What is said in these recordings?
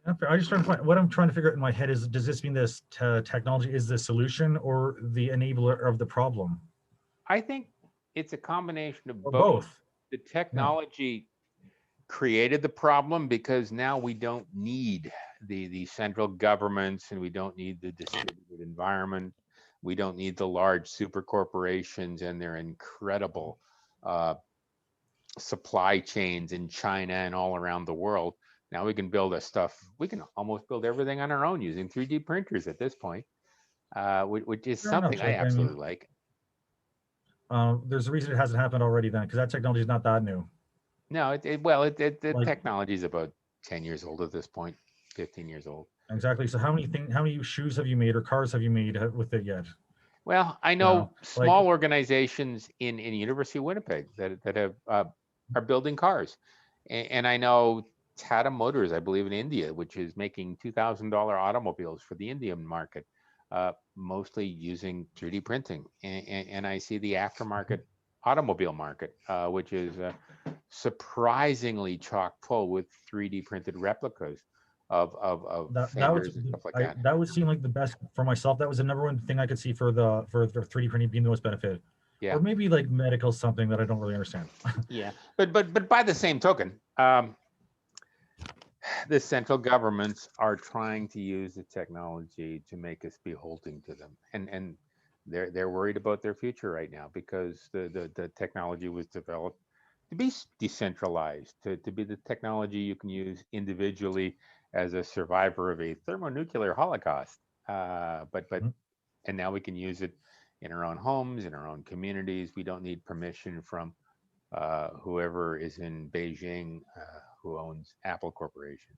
I just trying to find what I'm trying to figure out in my head is, does this mean this technology is the solution or the enabler of the problem, I think it's a combination of or both. both? The Yeah. technology created the problem because now we don't need the central governments, and we don't need the distributed environment. We don't need the large super corporations and their incredible uh, supply chains in China and all around the world. Now we can build we can almost build everything on our own using 3D printers at this point, which is Fair enough, something I Chuck. I mean, absolutely like. there's a reason it hasn't happened already then, because that technology is not that new. No, the Like, technology is about 10 years old at this point, 15 years old. exactly. So how many shoes have you made or cars have you made with it yet? Well, I You know, know like, small organizations in University of Winnipeg that have are building cars, and I know Tata Motors, I believe in India, which is making $2,000 automobiles for the Indian market, mostly using 3D printing, and I see the aftermarket automobile market, which is surprisingly chock full with 3D printed replicas of that was fenders and stuff like I that. that would seem like the best for myself. That was the number one thing I could see for the 3D printing being the most benefit, Yeah, or maybe like medical something that I don't really understand. yeah, but by the same token, the central governments are trying to use the technology to make us beholden to them, and they're worried about their future right now because the technology was developed to be decentralized, to be the technology you can use individually as a survivor of a thermonuclear holocaust. But Mhm. and now we can use it in our own homes, in our own communities. We don't need permission from whoever is in Beijing, who owns Apple Corporation.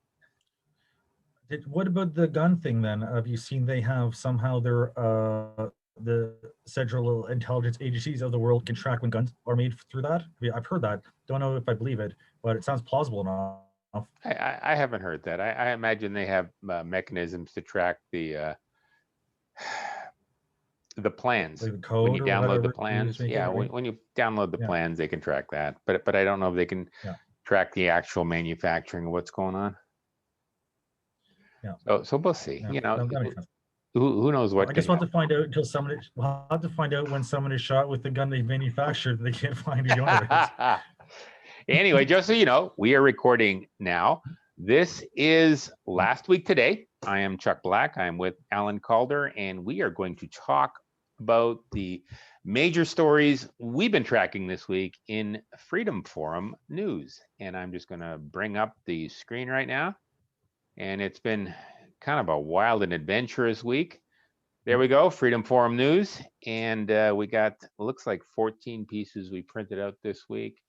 What about the gun thing then? Have you seen they have somehow the central intelligence agencies of the world can track when guns are made through that? I mean, I've heard that. Don't know if I believe it, but it sounds plausible enough. I haven't heard that. I imagine they have mechanisms to track the Like plans the when code you or download the whatever it is plans. make it Yeah, right. when you download the Yeah, plans, they can track that. But I don't know if they can yeah, track the actual manufacturing of what's going on. yeah, So we'll see. yeah. You know, That makes sense. who knows Well, what I can guess we'll have happen. to find out until somebody. We'll have to find out when someone is shot with the gun they manufactured. They can't find who the owner is. Anyway, just so you know, we are recording now. This is last week today. I am Chuck Black. I'm with Alan Calder, and we are going to talk about the major stories we've been tracking this week in Freedom Forum news. And I'm just going to bring up the screen right now. And it's been kind of a wild and adventurous week. There we go, Freedom Forum news. And we got, looks like 14 pieces we printed out this week.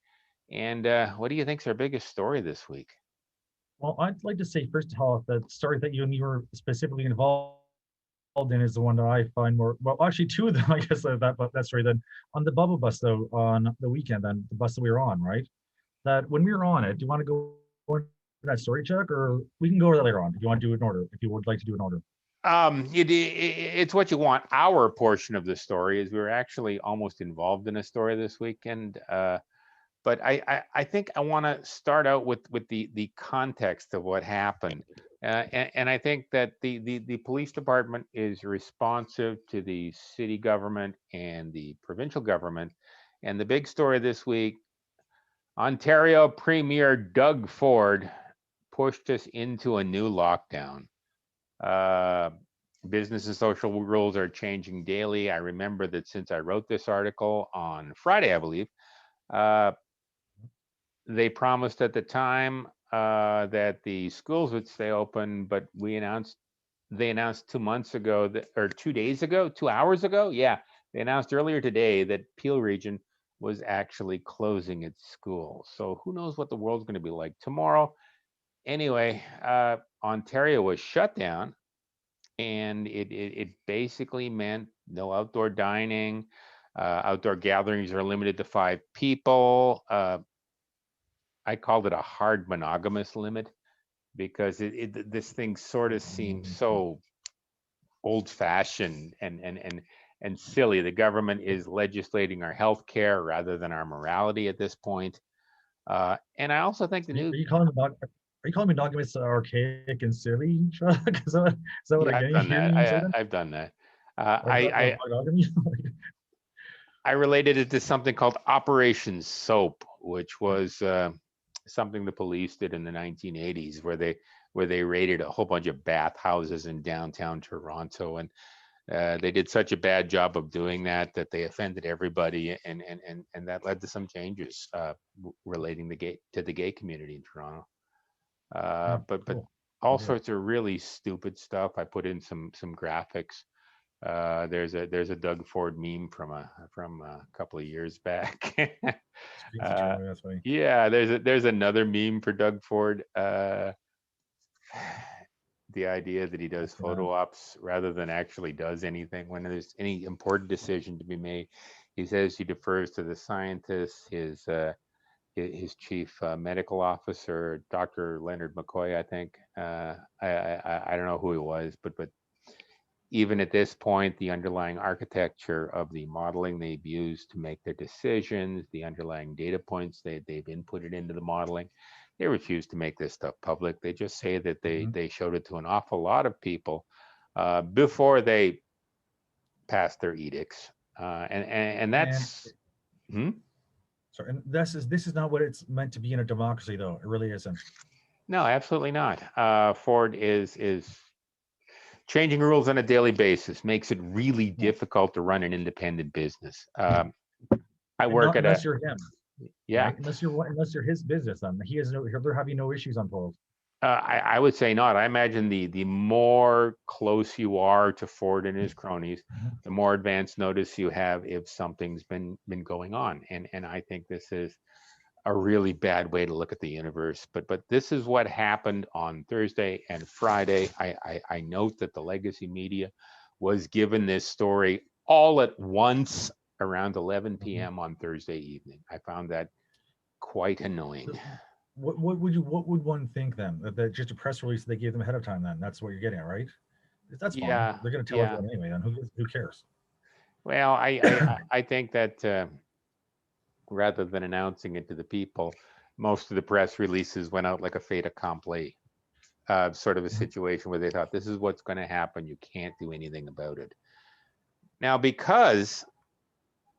And what do you think's our biggest story this week? Well, I'd like to say first of all, the story that you and me were specifically involved in is the one that I find more. Well, actually, two of them, I guess, that story. Then on the bubble bus though, on the weekend, then the bus that we were on, right? That when we were on it, do you want to go into that story, Chuck, or we can go over that later on if you want to do it in order? If you would like to do it in order. It's what you want. Our portion of the story is we were actually almost involved in a story this weekend. But I think I want to start out with the context of what happened. And I think that the police department is responsive to the city government and the provincial government. And the big story this week, Ontario Premier Doug Ford pushed us into a new lockdown. Uh, Business and social rules are changing daily. I remember that since I wrote this article on Friday, I believe, uh, they promised at the time that the schools would stay open, but they announced 2 months ago that, or 2 days ago, 2 hours ago, yeah, they announced earlier today that Peel Region was actually closing its schools. So who knows what the world's going to be like tomorrow? Anyway, Ontario was shut down, and it basically meant no outdoor dining. Outdoor gatherings are limited to 5 people. I called it a hard monogamous limit because this thing sort of seems so old fashioned and silly. The government is legislating our health care rather than our morality at this point. And I also think the Are new you calling about? Are you calling monogamous archaic and silly, Chuck? Is that what I'm Yeah, I've getting done hearing that. you say then? I've done that. Of, of monogamy? I related it to something called Operation Soap, which was something the police did in the 1980s, where they raided a whole bunch of bathhouses in downtown Toronto, and they did such a bad job of doing that they offended everybody, and that led to some changes relating to the gay community in Toronto. Oh, But cool. all Good deal. sorts of really stupid stuff. I put in some graphics. There's a Doug Ford meme from a couple of years back. Screen uh, teacher, that's funny. yeah, there's another meme for Doug Ford. The idea that he does That's photo ops rather than actually does anything when there's any important decision to be made. He says he defers to the scientists, his chief medical officer, Dr. Leonard McCoy, I think. I don't know who he was, but even at this point, the underlying architecture of the modeling they've used to make their decisions, the underlying data points they've inputted into the modeling, they refuse to make this stuff public. They just say that they showed it to an awful lot of people before they passed their edicts, and And that's. Hmm? sorry, and this is not what it's meant to be in a democracy, though. It really isn't. No, absolutely not. Ford is changing rules on a daily basis, makes it really Yeah. difficult to run an independent business. I And work not at a unless you're him, yeah. right? Unless you're his business, then he has no. They're having no issues on polls. I would say not. I imagine the more close you are to Ford and his cronies, Mhm. the more advance notice you have if something's been going on. And I think this is a really bad way to look at the universe. But this is what happened on Thursday and Friday. I note that the legacy media was given this story all at once around 11 Mhm. p.m. on Thursday evening. I found that quite annoying. So what would one think then? That just a press release they gave them ahead of time, then that's what you're getting at, right? That's fine. Yeah, They're going to tell yeah. everyone anyway. Then who cares? Well, I think that rather than announcing it to the people, most of the press releases went out like a fait accompli, sort of a Mhm. situation where they thought this is what's going to happen. You can't do anything about it. Now, because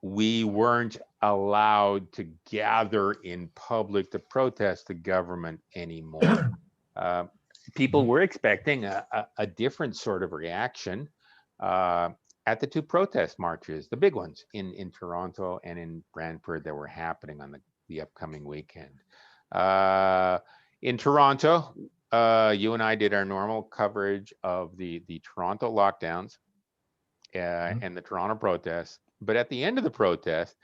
we weren't allowed to gather in public to protest the government anymore, uh, people Mhm. were expecting a different sort of reaction uh, at the two protest marches, the big ones in Toronto and in Brantford that were happening on the upcoming weekend. Uh, in Toronto, you and I did our normal coverage of the Toronto lockdowns Mhm. and the Toronto protests. But at the end of the protest,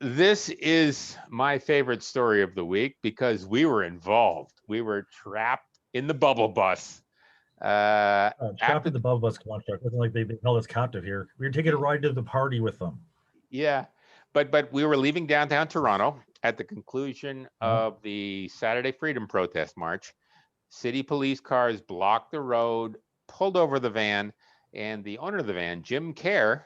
this is my favorite story of the week because we were involved. We were trapped in the bubble bus. Trapped After in the bubble bus construct. Wasn't like they held us captive here. We were taking a ride to the party with them. Yeah, but we were leaving downtown Toronto at the conclusion Uh-huh. of the Saturday Freedom Protest March. City police cars blocked the road, pulled over the van, and the owner of the van, Jim Kerr,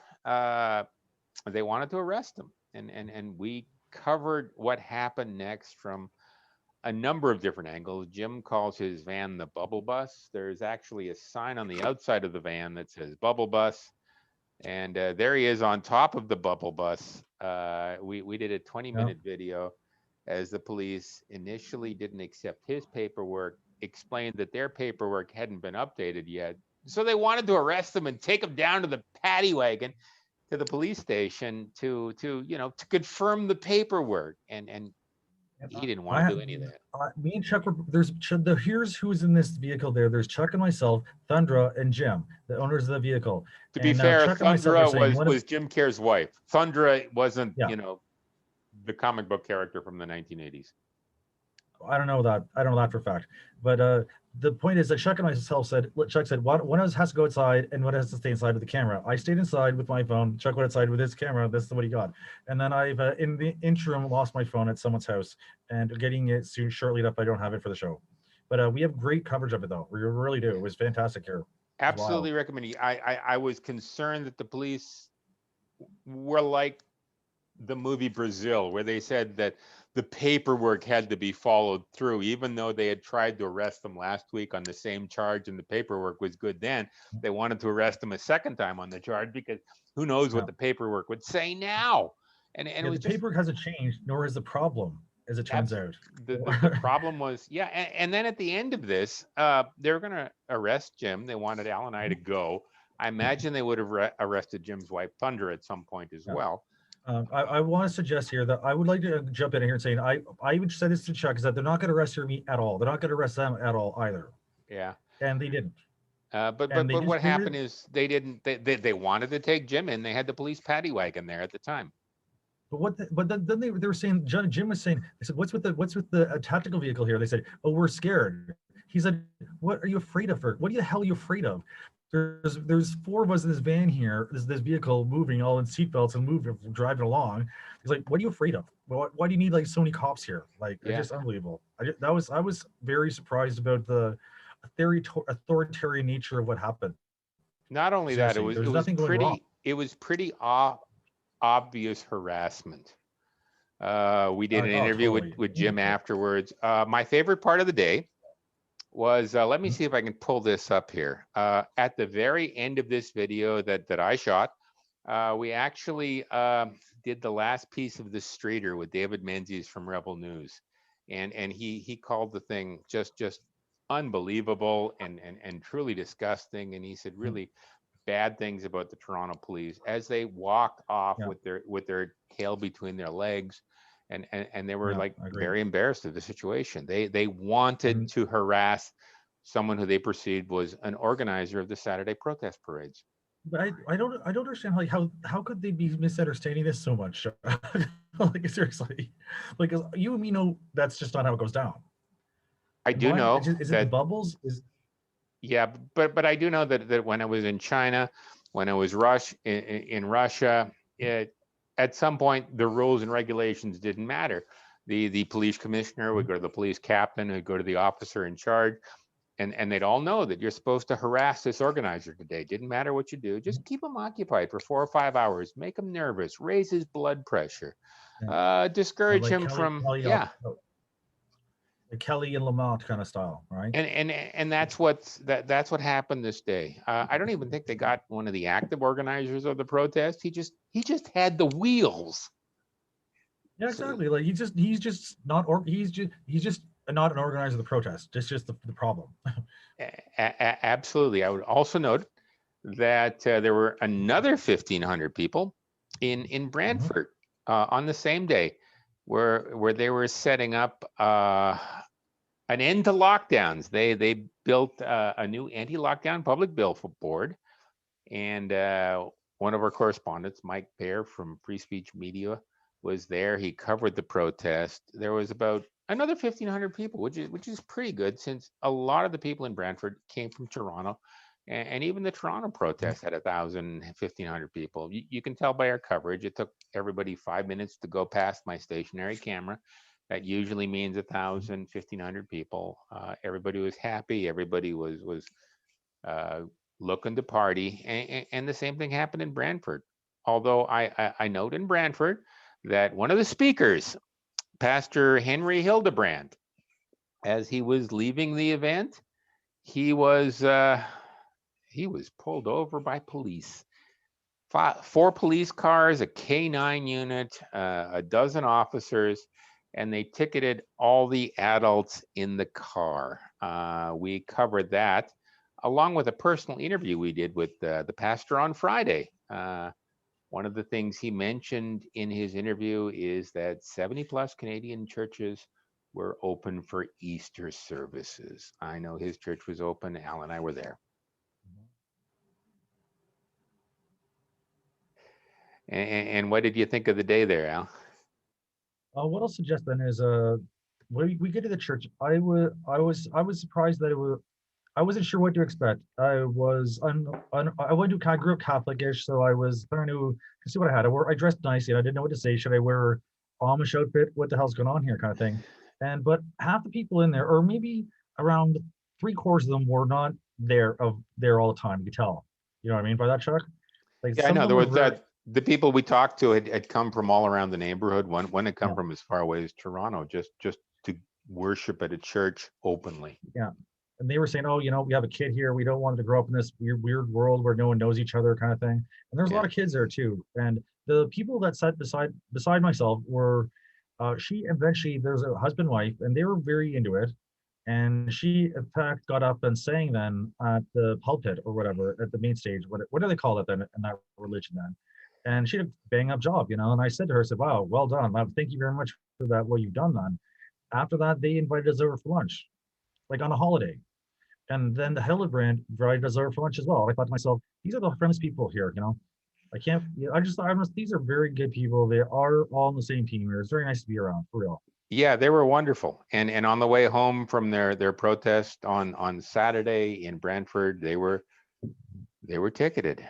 they wanted to arrest him. And we covered what happened next from a number of different angles. Jim calls his van the bubble bus. There's actually a sign on the outside of the van that says bubble bus. And there he is on top of the bubble bus. We did a 20-minute video as the police initially didn't accept his paperwork, explained that their paperwork hadn't been updated yet. So they wanted to arrest him and take him down to the paddy wagon to the police station to confirm the paperwork. And And he didn't I want to have do any of that. me and Chuck were here's who's in this vehicle there. There's Chuck and myself, Thundra and Jim, the owners of the vehicle. To be And now fair, Chuck and myself are Thundra saying was one of was Jim Kerr's wife. Thundra wasn't, yeah, the comic book character from the 1980s. I don't know that. I don't know that for a fact. But the point is that Chuck and myself said, Chuck said, one of us has to go outside and one has to stay inside with the camera. I stayed inside with my phone. Chuck went outside with his camera. This is what he got. And then I've, in the interim, lost my phone at someone's house and getting it soon, shortly enough, I don't have it for the show. But we have great coverage of it, though. We really do. It was fantastic here. It was wild. Absolutely recommend it. I was concerned that the police were like the movie Brazil, where they said that the paperwork had to be followed through, even though they had tried to arrest them last week on the same charge and the paperwork was good then. They wanted to arrest them a second time on the charge because who knows what the paperwork would say now. And it was the paperwork hasn't changed, nor is the problem, as it turns out. The problem was, and then at the end of this, they were going to arrest Jim. They wanted Al and I to go. I imagine they would have arrested Jim's wife, Thunder, at some point as well. I want to suggest here that I would like to jump in here and say, I even said this to Chuck, is that they're not going to arrest me at all. They're not going to arrest them at all either. Yeah. And they didn't. But what happened is they didn't. They wanted to take Jim in. They had the police paddy wagon there at the time. But then they were saying, Jim was saying, they said, what's with the tactical vehicle here? They said, oh, we're scared. He said, what are you afraid of? What the hell are you afraid of? There's 4 of us in this van here, this vehicle moving all in seatbelts and driving along. He's like, what are you afraid of? Why do you need like so many cops here? Like, it's just unbelievable. I was very surprised about the authoritarian nature of what happened. Not only that, it was pretty obvious harassment. We did an interview with Jim afterwards. My favorite part of the day was, let me see if I can pull this up here. At the very end of this video that I shot, we actually did the last piece of the Streeter with David Menzies from Rebel News. And he called the thing just unbelievable and truly disgusting. And he said really bad things about the Toronto police as they walked off with their tail between their legs. And they were very embarrassed of the situation. They wanted to harass someone who they perceived was an organizer of the Saturday protest parades. But I don't understand how could they be misunderstanding this so much? Like seriously, like you and me know that's just not how it goes down. I do know. Is it the bubbles? Yeah, but I do know that when I was in China, when I was in Russia, at some point the rules and regulations didn't matter. The police commissioner would go to the police captain, who'd go to the officer in charge, and they'd all know that you're supposed to harass this organizer today. Didn't matter what you do, just keep him occupied for 4 or 5 hours, make him nervous, raise his blood pressure, discourage him from the Kelly and Lamont kind of style, right? And that's what happened this day. I don't even think they got one of the active organizers of the protest. He just had the wheels. Yeah, exactly. Like he's just not an organizer of the protest. That's just the problem. Absolutely. I would also note that there were another 1,500 people in Brantford on the same day, where they were setting up an end to lockdowns. They built a new anti-lockdown public bill board, and one of our correspondents, Mike Baer from Free Speech Media, was there. He covered the protest. There was about another 1,500 people, which is pretty good, since a lot of the people in Brantford came from Toronto. And even the Toronto protest had 1,000, 1,500 people. You can tell by our coverage. It took everybody 5 minutes to go past my stationary camera. That usually means 1,000, 1,500 people. Everybody was happy. Everybody was looking to party. And the same thing happened in Brantford. Although I note in Brantford that one of the speakers, Pastor Henry Hildebrandt, as he was leaving the event, he was pulled over by police. 4 police cars, a K9 unit, a dozen officers, and they ticketed all the adults in the car. We covered that, along with a personal interview we did with the pastor on Friday. One of the things he mentioned in his interview is that 70+ Canadian churches were open for Easter services. I know his church was open. Al and I were there. And what did you think of the day there, Al? What I'll suggest then is when we get to the church, I was surprised that I wasn't sure what to expect. I was I went to kind of grew up Catholic-ish, so I was trying to see what I had. I dressed nicely, and I didn't know what to say. Should I wear Amish outfit? What the hell's going on here, kind of thing. But half the people in there, or maybe around 3/4 of them, were not there all the time. You could tell. You know what I mean by that, Chuck? Like, yeah, I know there was The people we talked to had come from all around the neighborhood. One had come Yeah. from as far away as Toronto, just to worship at a church openly. Yeah. And they were saying, oh, we have a kid here. We don't want him to grow up in this weird world where no one knows each other kind of thing. And there's a lot Yeah. of kids there too. And the people that sat beside myself were, she eventually, there's a husband wife, and they were very into it. And she, in fact, got up and sang then at the pulpit or whatever, at the main stage. What do they call it then in that religion then? And she did a bang up job. And I said to her, I said, wow, well done. Thank you very much for that, what you've done then. After that, they invited us over for lunch, like on a holiday. And then the Hildebrandt invited us over for lunch as well. I thought to myself, these are the friendliest people here. I can't, these are very good people. They are all on the same team here. It's very nice to be around, for real. Yeah, they were wonderful. And on the way home from their protest on Saturday in Brantford, they were ticketed.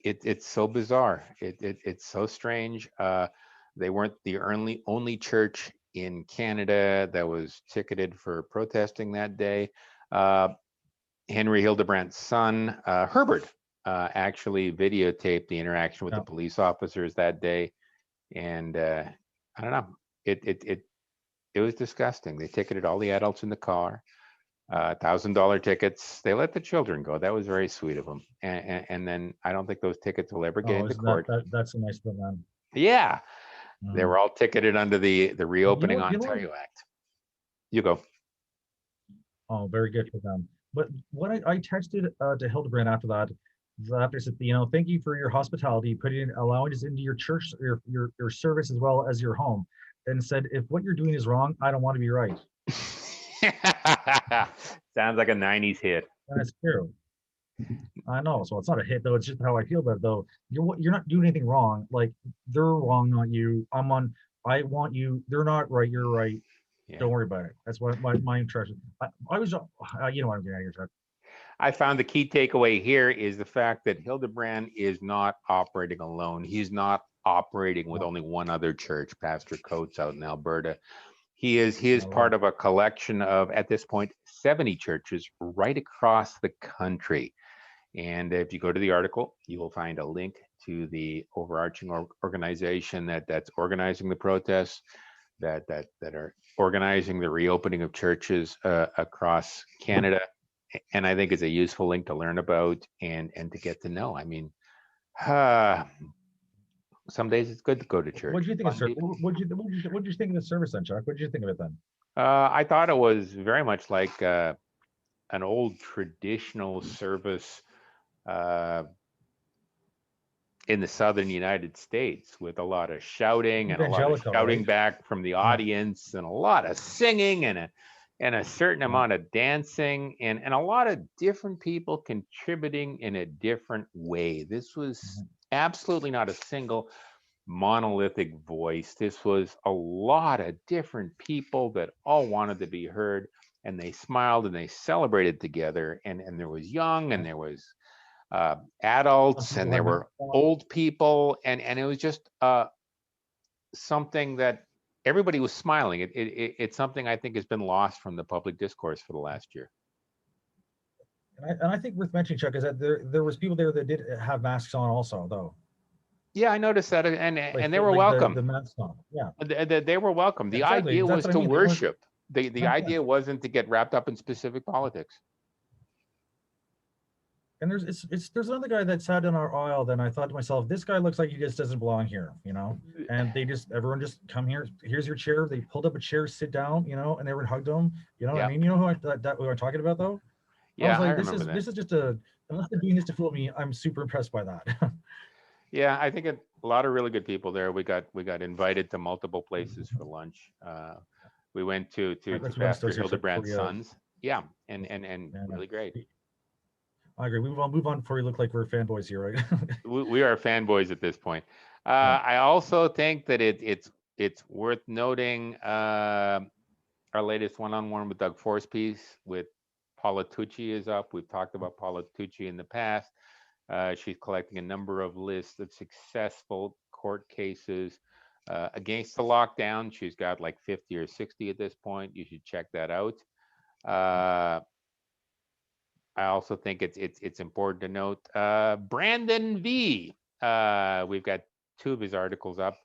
It's so bizarre. It's so strange. They weren't the only church in Canada that was ticketed for protesting that day. Henry Hildebrandt's son, Herbert, actually videotaped the interaction with Yeah. the police officers that day. And I don't know, it was disgusting. They ticketed all the adults in the car, $1,000 tickets. They let the children go. That was very sweet of them. And then I don't think those tickets will ever get Oh, into isn't court. that's a nice thing, man. Yeah, they Mm. were all ticketed under the Reopening Ontario Act. You go. Oh, very good for them. But what I texted to Hildebrand after that, after I said, thank you for your hospitality, allowing us into your church, your service as well as your home, and said, if what you're doing is wrong, I don't want to be right. Sounds like a 90s hit. And it's true. I know. So it's not a hit though. It's just how I feel about it though. You're not doing anything wrong. Like they're wrong, not you. I want you. They're not right. You're right. Yeah. Don't worry about it. That's what my impression. I was, you know what I'm getting at here, Chuck. I found the key takeaway here is the fact that Hildebrandt is not operating alone. He's not operating with only one other church, Pastor Coates out in Alberta. He is part of a collection of, at this point, 70 churches right across the country. And if you go to the article, you will find a link to the overarching organization that's organizing the protests, that are organizing the reopening of churches across Canada. And I think it's a useful link to learn about and to get to know. I mean, some days it's good to go to church. What did you think of service? What did you think of the service then, Chuck? What did you think of it then? I thought it was very much like an old traditional service in the southern United States, with a lot of shouting and a lot of shouting right? back from the audience, and a lot of singing and a certain amount of dancing, and a lot of different people contributing in a different way. This was absolutely not a single monolithic voice. This was a lot of different people that all wanted to be heard, and they smiled and they celebrated together. And there was young, and there was adults, and there were old people, and it was just something that everybody was smiling. It's something I think has been lost from the public discourse for the last year. And I think worth mentioning, Chuck, is that there was people there that did have masks on also, though. Yeah, I noticed that, and they were like welcome. The masks on, yeah. They were welcome. The Exactly. idea was That's what to I mean. worship. The idea wasn't to get wrapped up in specific politics. And there's another guy that sat in our aisle. Then I thought to myself, this guy looks like he just doesn't belong here, And everyone just come here. Here's your chair. They pulled up a chair, sit down, and everyone hugged him. You know what I mean? You know who I'm talking about though? Yeah, I was like, remember this is just unless they're doing this to fool me, I'm super impressed by that. Yeah, I think a lot of really good people there. We got invited to multiple places for lunch. We went to Pastor Hildebrandt's sons. Yeah, and really great. I agree. Move on before we look like we're fanboys here, right? We are fanboys at this point. I also think that it's worth noting our latest one-on-one with Doug Forcepiece with Paula Tucci is up. We've talked about Paula Tucci in the past. She's collecting a number of lists of successful court cases against the lockdown. She's got like 50 or 60 at this point. You should check that out. I also think it's important to note Brandon V. We've got two of his articles up.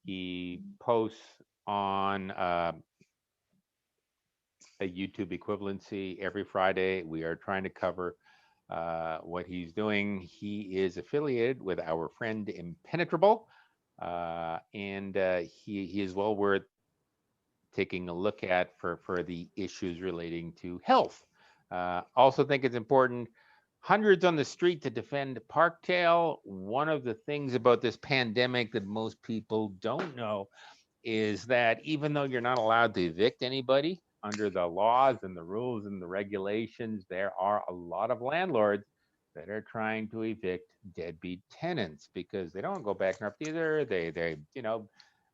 He posts on a YouTube equivalency every Friday. We are trying to cover what he's doing. He is affiliated with our friend Impenetrable, and he is well worth taking a look at for the issues relating to health. Also think it's important. Hundreds on the street to defend Parkdale. One of the things about this pandemic that most people don't know is that even though you're not allowed to evict anybody under the laws and the rules and the regulations, there are a lot of landlords that are trying to evict deadbeat tenants because they don't go bankrupt either. They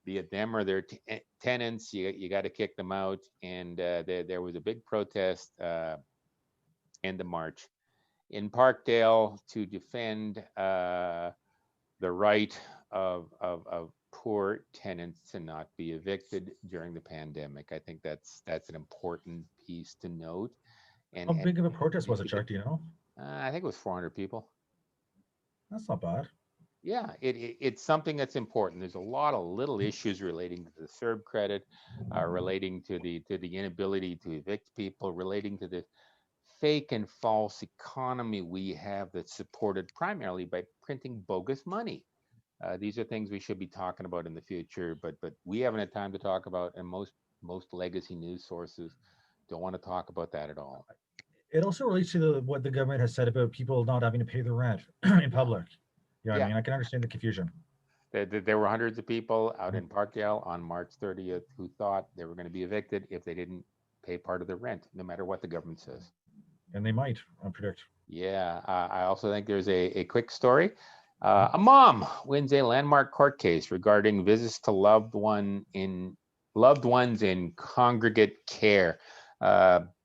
be it them or their tenants, you got to kick them out. And there was a big protest end of March in Parkdale to defend the right of poor tenants to not be evicted during the pandemic. I think that's an important piece to note. How big of a protest was it, Chuck? Do you know? I think it was 400 people. That's not bad. Yeah, it's something that's important. There's a lot of little issues relating to the CERB credit, relating to the inability to evict people, relating to the fake and false economy we have that's supported primarily by printing bogus money. These are things we should be talking about in the future, but we haven't had time to talk about, and most legacy news sources don't want to talk about that at all. It also relates to what the government has said about people not having to pay their rent in public. You know what I mean? I can understand the confusion. There were hundreds of people out in Parkdale on March 30th who thought they were going to be evicted if they didn't pay part of their rent, no matter what the government says. And they might, I predict. Yeah, I also think there's a quick story. A mom wins a landmark court case regarding visits to loved ones in congregate care.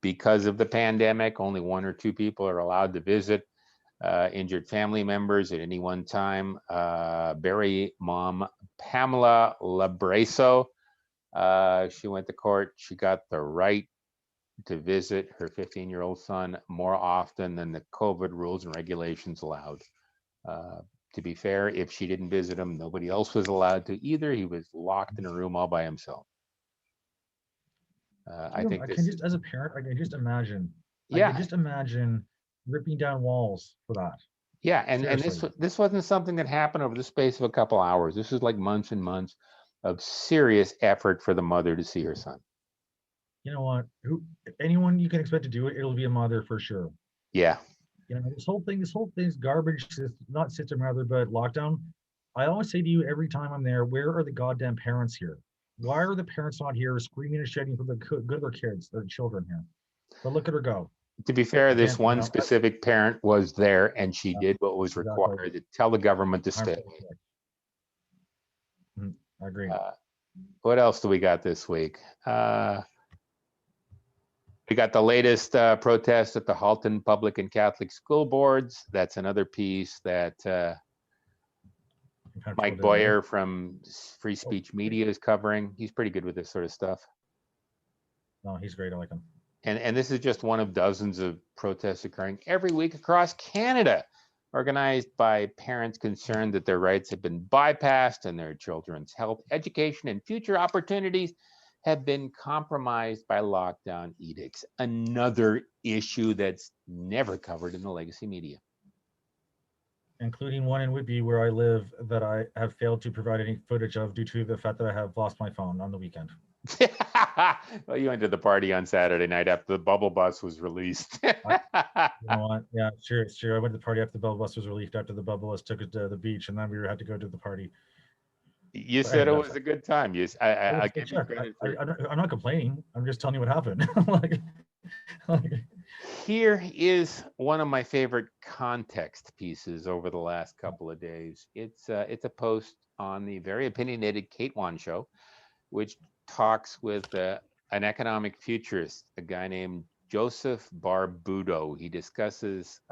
Because of the pandemic, only one or two people are allowed to visit injured family members at any one time. Barry mom Pamela Labreso, she went to court. She got the right to visit her 15-year-old son more often than the COVID rules and regulations allowed. To be fair, if she didn't visit him, nobody else was allowed to either. He was locked in a room all by himself. I think I this can just, as a parent, I can just imagine. I yeah, can just imagine ripping down walls for that. yeah, and Seriously. this wasn't something that happened over the space of a couple hours. This is like months and months of serious effort for the mother to see her son. You know what? Who anyone you can expect to do it, it'll be a mother for sure. Yeah, You know, this whole thing's garbage. This not sister mother, but lockdown. I always say to you every time I'm there, where are the goddamn parents here? Why are the parents not here screaming and shouting for the good of their kids, their children here? But look at her go. to be fair, I this can't, one specific parent was there and she yeah, did what was exactly. required to tell the government to stay. I agree. What else do we got this week? We got the latest protest at the Halton Public and Catholic School Boards. That's another piece that Mike Boyer from Free Speech Media is covering. He's pretty good with this sort of stuff. No, he's great. I like him. And this is just one of dozens of protests occurring every week across Canada, organized by parents concerned that their rights have been bypassed and their children's health, education, and future opportunities have been compromised by lockdown edicts. Another issue that's never covered in the legacy media. Including one in Whitby where I live that I have failed to provide any footage of due to the fact that I have lost my phone on the weekend. Well, you went to the party on Saturday night after the bubble bus was released. You know what? Yeah, sure, it's true. I went to the party after the bubble bus was released, after the bubble bus took us to the beach, and then we had to go to the party. You said it was a good time. I give you credit for I'm not complaining. I'm just telling you what happened. like, Here is one of my favorite context pieces over the last couple of days. It's a post on the very opinionated Kate Wan show, which talks with an economic futurist, a guy named Joseph Barbudo. He discusses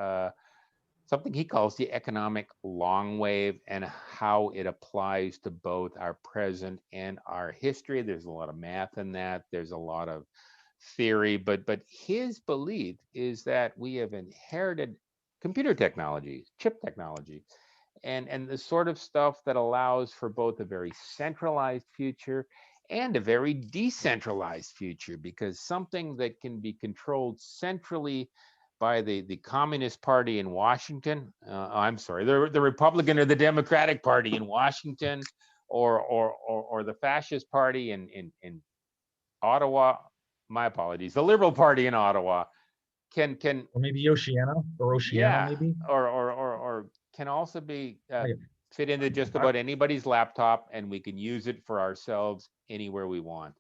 something he calls the economic long wave and how it applies to both our present and our history. There's a lot of math in that. There's a lot of theory, but his belief is that we have inherited computer technology, chip technology, and the sort of stuff that allows for both a very centralized future and a very decentralized future, because something that can be controlled centrally by the Communist Party in Washington, I'm sorry, the Republican or the Democratic Party in Washington, or the Fascist Party in Ottawa, my apologies, the Liberal Party in Ottawa, can Or maybe Oceania, yeah, maybe. or can also be I, fit into just I, about anybody's laptop, and we can use it for ourselves anywhere we want.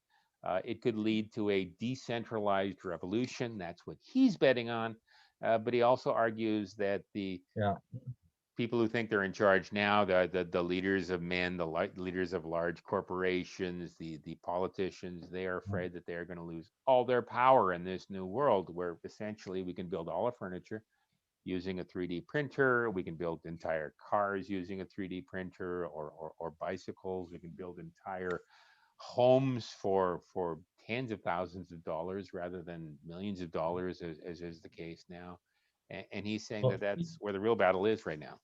It could lead to a decentralized revolution. That's what he's betting on. But he also argues that the yeah. people who think they're in charge now, the leaders of men, the leaders of large corporations, the politicians, they are afraid that they're going to lose all their power in this new world, where essentially we can build all our furniture using a 3D printer. We can build entire cars using a 3D printer, or bicycles. We can build entire homes for tens of thousands of dollars rather than millions of dollars, as is the case now. And he's saying that Well, that's where the real battle is right now.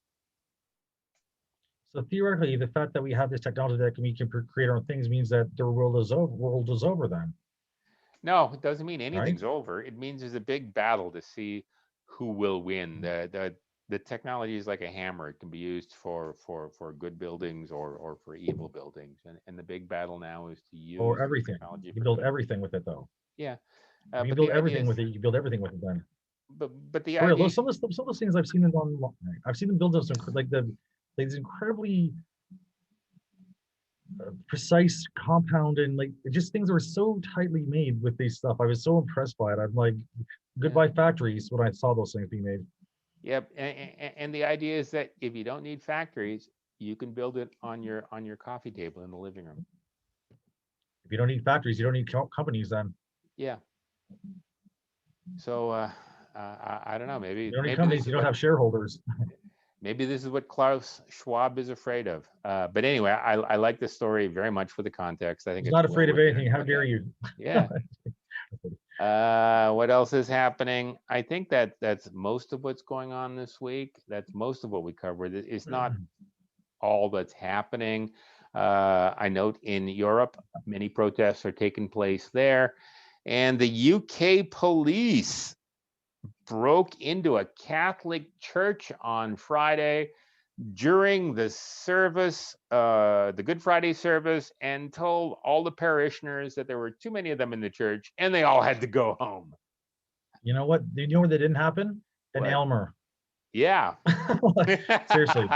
so theoretically, the fact that we have this technology that we can create our own things means that the world is over. World is over then, No, it doesn't mean right? anything's over. It means there's a big battle to see who will win. The technology is like a hammer. It can be used for good buildings, or for evil buildings. And the big battle now is to Or use the everything. technology You for build good. everything with it, though. Yeah. If you But build the idea everything is, with it, you can build everything with it then. but the For real, idea, some of those things I've seen them on. I've seen them build up some like these incredibly precise compound, and like just things that were so tightly made with these stuff. I was so impressed by it. I'm like, yeah, goodbye factories when I saw those things being made. yep. And the idea is that if you don't need factories, you can build it on your coffee table in the living room. If you don't need factories, you don't need companies then. Yeah. So I don't know. You don't need Maybe this companies, you is don't what have shareholders. Klaus Schwab is afraid of. But anyway, I like the story very much for the context. I think He's it's not well afraid of worth anything. hearing How about dare that. you? Yeah. What else is happening? I think that's most of what's going on this week. That's most of what we covered. It's not all that's happening. I note in Europe, many protests are taking place there. And the UK police broke into a Catholic church on Friday during the service, the Good Friday service, and told all the parishioners that there were too many of them in the church and they all had to go home. You know what? Do you know where that didn't happen? In What? Aylmer. Yeah. Like, seriously.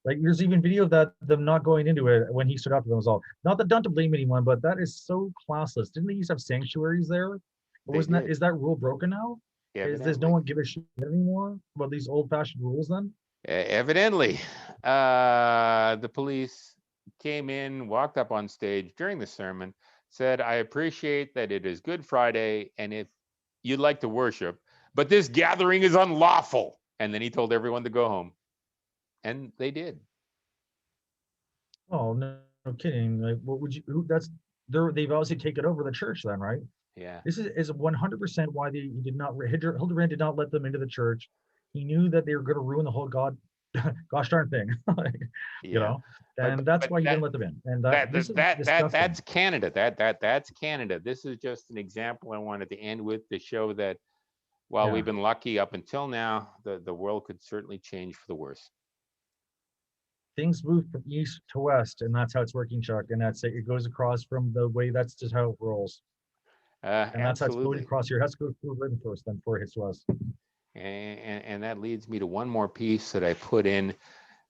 Like there's even video of them not going into it when he stood up to them was all. Not that, not to blame anyone, but that is so classless. Didn't they used to have sanctuaries there? Or They wasn't that, did, is that rule broken now? Does no evidently. one give a shit anymore about these old-fashioned rules then? Evidently. The police came in, walked up on stage during the sermon, said, "I appreciate that it is Good Friday, and if you'd like to worship, but this gathering is unlawful." And then he told everyone to go home. And they did. Oh, no, no kidding. Like what would you that's they've obviously taken over the church then, right? Yeah. This is 100% why he did not Hildebrand did not let them into the church. He knew that they were going to ruin the whole gosh darn thing. Like, you Yeah. know, and that's But why he didn't let them in. And this is disgusting. that's Canada. That's Canada. This is just an example I wanted to end with to show that while Yeah. we've been lucky up until now, the world could certainly change for the worse. Things move from east to west, and that's how it's working, Chuck. And that's it. It goes across from the way that's just how it rolls. And that's how it's going Absolutely. across here. It has to go through Britain first, then before it hits us. And that leads me to one more piece that I put in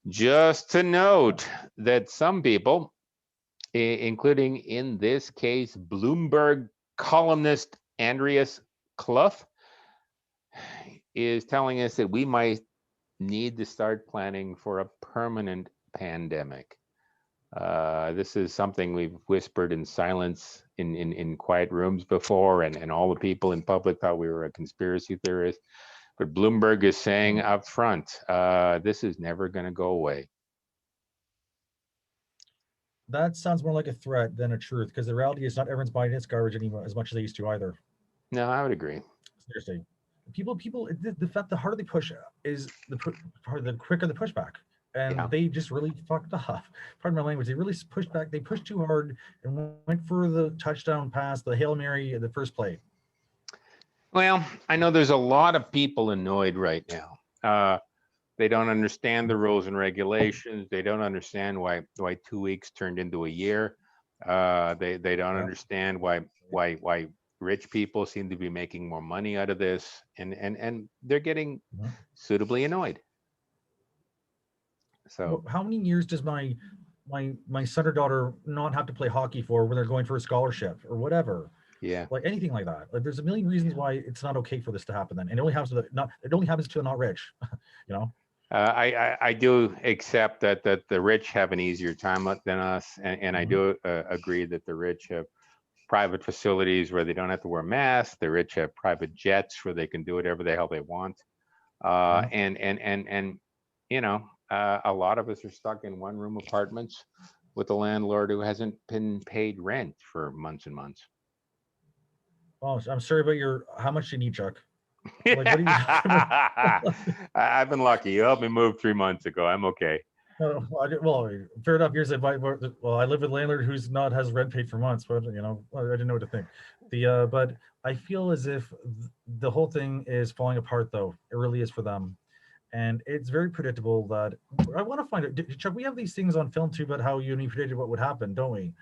just to note that some people, including in this case, Bloomberg columnist Andreas Clough, is telling us that we might need to start planning for a permanent pandemic. This is something we've whispered in silence in quiet rooms before, and all the people in public thought we were a conspiracy theorist. But Bloomberg is saying up front, this is never going to go away. That sounds more like a threat than a truth, because the reality is not everyone's buying this garbage anymore as much as they used to either. No, I would agree. Seriously, people, the fact the harder they push is the quicker the pushback, Yeah. and they just really fucked off. Pardon my language. They really pushed back. They pushed too hard and went for the touchdown pass, the Hail Mary, the first play. Well, I know there's a lot of people annoyed right now. They don't understand the rules and regulations. They don't understand why 2 weeks turned into a year. They don't Yeah. understand why rich people seem to be making more money out of this, and they're getting Mhm. suitably annoyed. So How many years does my son or daughter not have to play hockey for when they're going for a scholarship or whatever? yeah. Like anything like that. Like there's a million reasons why it's not okay for this to happen. Then and it only happens to it only happens to the not rich. You know. I do accept that the rich have an easier time than us, and I Mhm. do agree that the rich have private facilities where they don't have to wear masks. The rich have private jets where they can do whatever the hell they want. Yeah. And a lot of us are stuck in one room apartments with a landlord who hasn't been paid rent for months and months. Oh, I'm sorry about your. How much do you need, Chuck? Like, what are you talking about? I've been lucky. You helped me move 3 months ago. I'm okay. Well, fair enough. Here's advice. Well, I live with a landlord who's not has rent paid for months, but I didn't know what to think. But I feel as if the whole thing is falling apart, though. It really is for them, and it's very predictable. That I want to find out, Chuck. We have these things on film too about how you predicted what would happen, don't we?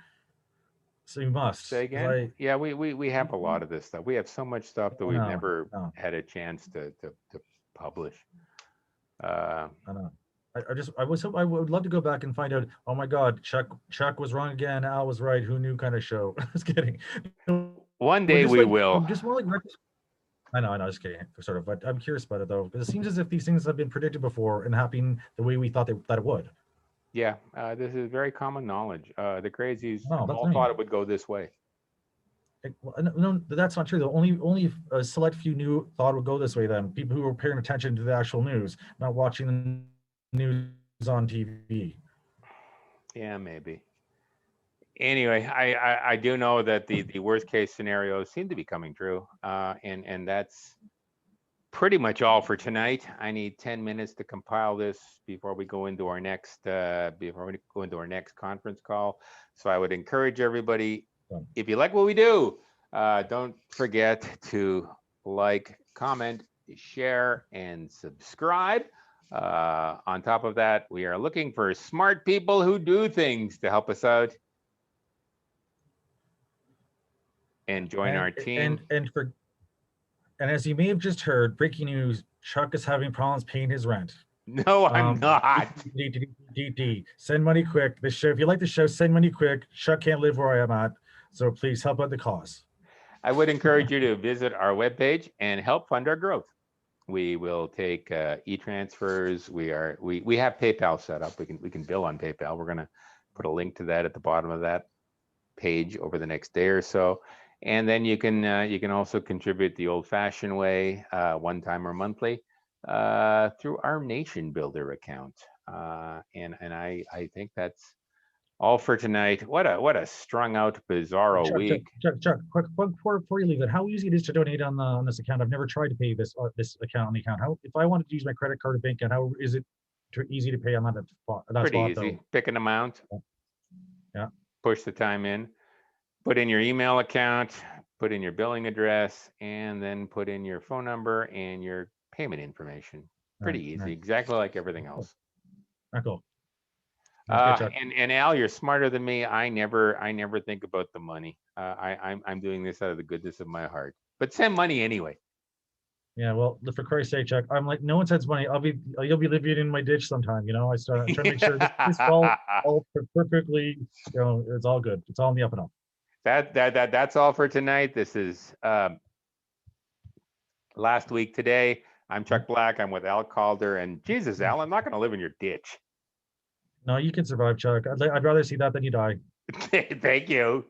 So you must, Say because again? Yeah, we have a lot of this stuff. We have so much stuff that I we've know, never no, had a chance to publish. Uh, I know. I would love to go back and find out. Oh my God, Chuck was wrong again. Al was right. Who knew? Kind of show. Just kidding. one We're day just we like will. just more like I know, just kidding, sort of, but I'm curious about it though, because it seems as if these things have been predicted before and happening the way we thought that it would. Yeah, this is very common knowledge. The crazies No, that's all what I thought mean. it would go this way. Well, no, that's not true. The only a select few knew thought it would go this way. Then people who were paying attention to the actual news, not watching the news on TV. Yeah, maybe. Anyway, I do know that the worst case scenarios seem to be coming true, and that's pretty much all for tonight. I need 10 minutes to compile this before we go into our next conference call. So I would encourage everybody, So, if you like what we do, don't forget to like, comment, share, and subscribe. On top of that, we are looking for smart people who do things to help us out and join our and team. and as you may have just heard, breaking news: Chuck is having problems paying his rent. No, I'm Um, not. send money quick. The show, if you like the show, send money quick. Chuck can't live where I am at, so please help out the cause. I would encourage you to visit our webpage and help fund our growth. We will take e-transfers. We have PayPal set up. We can bill on PayPal. We're gonna put a link to that at the bottom of that page over the next day or so. And then you can also contribute the old-fashioned way, one time or monthly, through our Nation Builder account. And I think that's all for tonight. What a strung out bizarro week. Chuck, quick before you leave it, how easy it is to donate on this account? I've never tried to pay this account on the account. How if I wanted to use my credit card or bank account, how is it easy to pay on that Pretty spot easy. though? Pick an amount, Yeah. push the time in, put in your email account, put in your billing address, and then put in your phone number and your payment information. Right. Pretty easy, Right. exactly like everything else. Cool. That's good, Chuck. And Al, you're smarter than me. I never think about the money. I'm doing this out of the goodness of my heart. But send money anyway. Yeah, well, for Christ's sake, Chuck, I'm like, no one sends money. You'll be living in my ditch sometime. I'm trying to make sure this fall all perfectly. It's all good. It's all in the up and up. That's all for tonight. This is last week today. I'm Chuck Black. I'm with Al Calder, and Jesus, Al, I'm not going to live in your ditch. No, you can survive, Chuck. I'd rather see that than you die. Thank you.